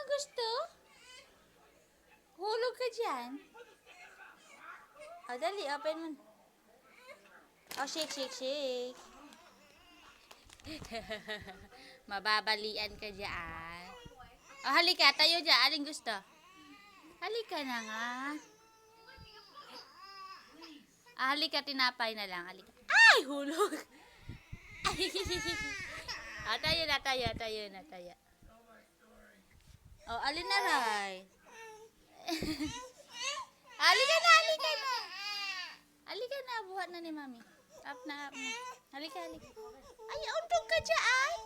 ang gusto? Hulog ka dyan. O, dali, open mo. O, shake, shake, shake. Mababalian ka dyan. O, halika, tayo dyan. Aling gusto? Halika na nga. Halika, tinapay na lang. Halika. Ay, hulog. Tayo na, tayo. O, alin na, Ray? Halika na. Halika na, buhat na ni Mami. Up na. Halika. Ay, untog ka dyan.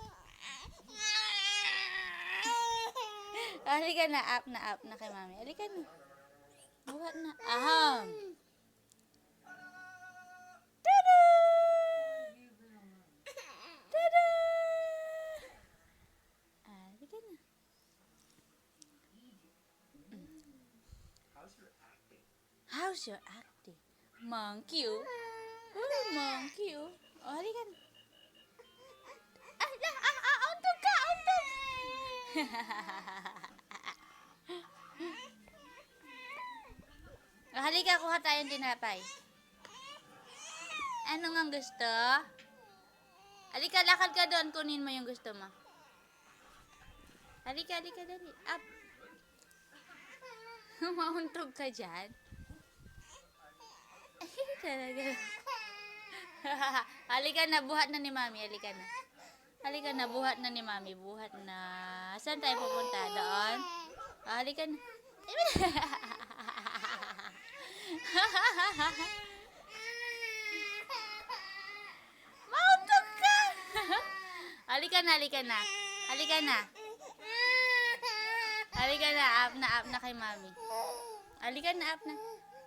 Halika na, up na kay Mami. Halika na. Buhat na. Aham. Tada! Halika na. How's your acting? Monkey, oh. Monkey, oh. Oh, halika na. Untog ka. Halika, kuha tayong tinapay. Ano nga gusto? Halika, lakad ka doon. Kunin mo yung gusto mo. Halika, dali. Up. Mauntog ka dyan. Talaga. Halika na, buhat na ni Mami. Halika na, buhat na ni Mami. Buhat na. Saan tayo pupunta? Doon? Halika na. Mauntog ka. Halika na. Up na kay Mami. Halika na, up na.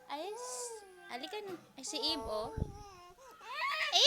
Ayos. Halika na. Ay, si Eve, oh.